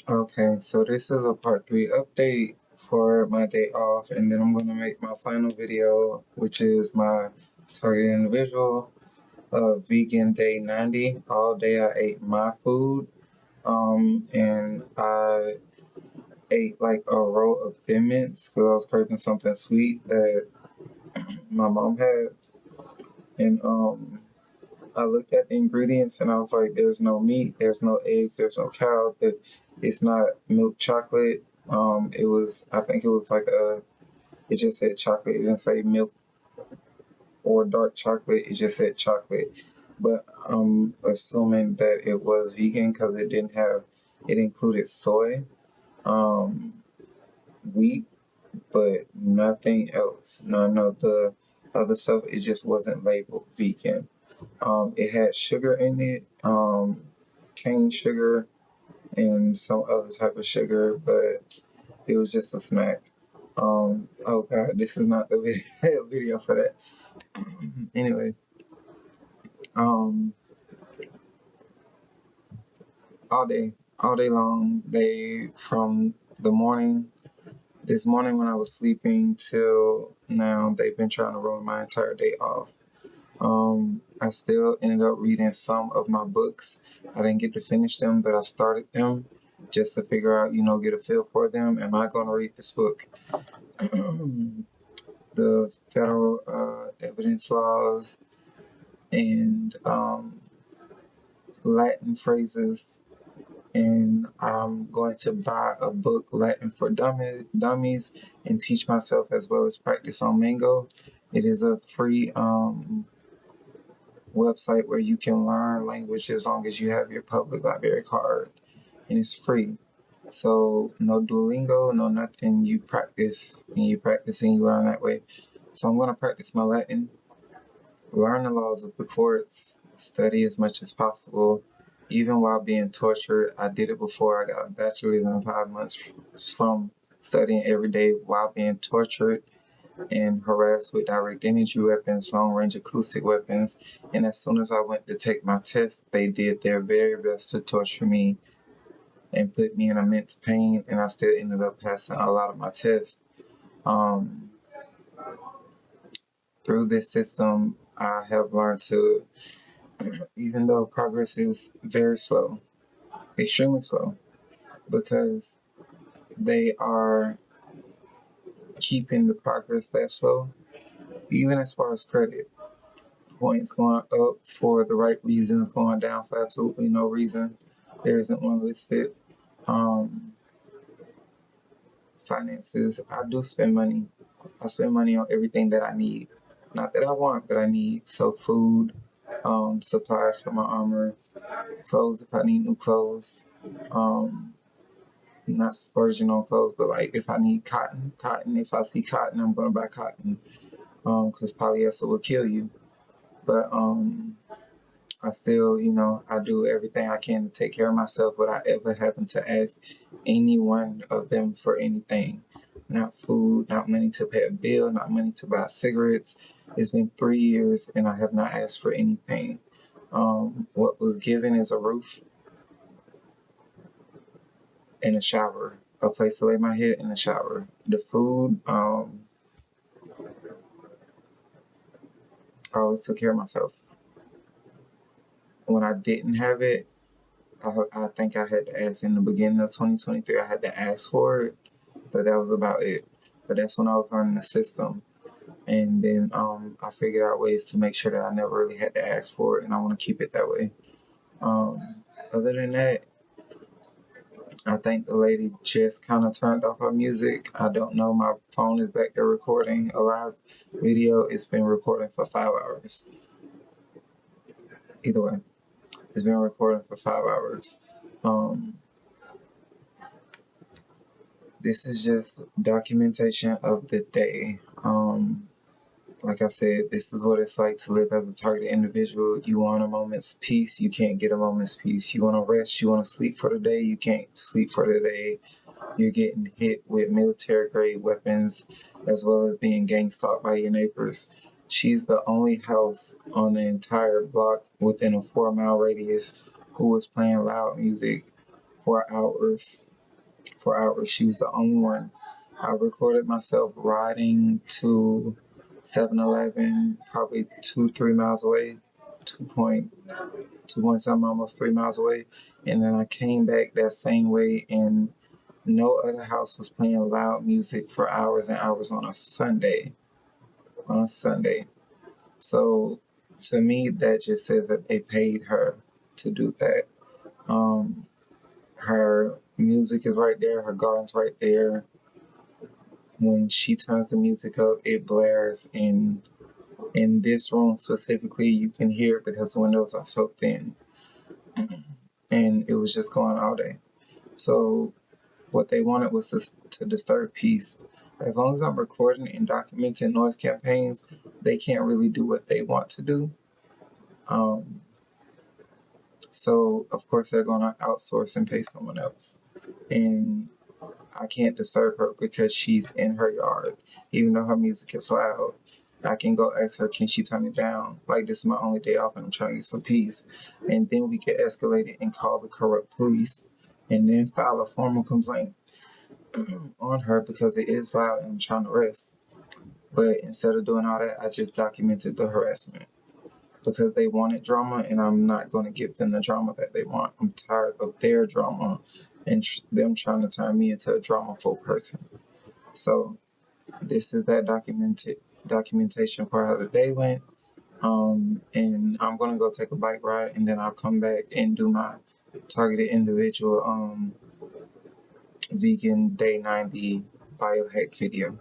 Okay, so this is a part 3 update for my day off, and then I'm going to make my final video, which is my target individual, vegan day 90. All day I ate my food, and I ate like a row of Thin Mints because I was craving something sweet that my mom had, and I looked at the ingredients and I was like, there's no meat, there's no eggs, there's no cow, that it's not milk chocolate. I think it was like it just said chocolate. It didn't say milk or dark chocolate. It just said chocolate. But I'm assuming that it was vegan because it included soy, um, wheat, but nothing else. None of the other stuff. It just wasn't labeled vegan. It had sugar in it, cane sugar, and some other type of sugar, but it was just a snack. Oh god, this is not the video for that. Anyway, um, all day long, from the morning, this morning when I was sleeping till now, they've been trying to ruin my entire day off. I still ended up reading some of my books. I didn't get to finish them, but I started them just to figure out, get a feel for them. Am I going to read this book? The federal evidence laws and Latin phrases. And I'm going to buy a book, Latin for Dummies, and teach myself as well as practice on Mango. It is a free website where you can learn language as long as you have your public library card, and it's free. So no Duolingo, no nothing. You practice and you learn that way. So I'm going to practice my Latin, learn the laws of the courts, study as much as possible, even while being tortured. I did it before. I got a bachelor's in 5 months from studying every day while being tortured and harassed with direct energy weapons, long range acoustic weapons. And as soon as I went to take my test, they did their very best to torture me and put me in immense pain, and I still ended up passing a lot of my tests. Um, Through this system, I have learned to, even though progress is very slow, extremely slow, because they are keeping the progress that slow, even as far as credit. Points going up for the right reasons, going down for absolutely no reason. There isn't one listed. Um, Finances, I do spend money. I spend money on everything that I need. Not that I want, but I need. So food, supplies for my armor, clothes if I need new clothes. Um, Not splurging on clothes, but like if I need cotton. If I see cotton, I'm gonna buy cotton. Because polyester will kill you. But I still, I do everything I can to take care of myself without ever having to ask any one of them for anything. Not food, not money to pay a bill, not money to buy cigarettes. It's been 3 years and I have not asked for anything. What was given is a roof and a shower, a place to lay my head and a shower. The food, I always took care of myself. When I didn't have it, I think I had to ask in the beginning of 2023. I had to ask for it, but that was about it. But that's when I was learning the system, and then I figured out ways to make sure that I never really had to ask for it, and I want to keep it that way. Um, Other than that, I think the lady just kind of turned off her music. I don't know. My phone is back there recording a live video. It's been recording for 5 hours. Either way, it's been recording for 5 hours. Um, This is just documentation of the day. Like I said, this is what it's like to live as a targeted individual. You want a moment's peace, you can't get a moment's peace. You want to rest, you want to sleep for the day, you can't sleep for the day. You're getting hit with military grade weapons as well as being gang stalked by your neighbors. She's the only house on the entire block within a 4-mile radius who was playing loud music for hours for hours. She was the only one. I recorded myself riding to 7-Eleven, probably 2-3 miles away, 2 point something, almost 3 miles away. And then I came back that same way, and no other house was playing loud music for hours and hours on a Sunday. So to me, that just says that they paid her to do that. Her music is right there, her garden's right there. When she turns the music up, it blares. In this room specifically, you can hear it because the windows are so thin. And it was just going all day. So what they wanted was to disturb peace. As long as I'm recording and documenting noise campaigns, they can't really do what they want to do. So of course they're going to outsource and pay someone else. And I can't disturb her because she's in her yard. Even though her music is loud, I can go ask her, can she turn it down? Like, this is my only day off and I'm trying to get some peace. And then we get escalated and call the corrupt police and then file a formal complaint on her because it is loud and I'm trying to rest. But instead of doing all that, I just documented the harassment because they wanted drama, and I'm not going to give them the drama that they want. I'm tired of their drama and them trying to turn me into a dramaful person. So this is that documentation for how the day went. And I'm going to go take a bike ride, and then I'll come back and do my targeted individual vegan day 90 biohack video.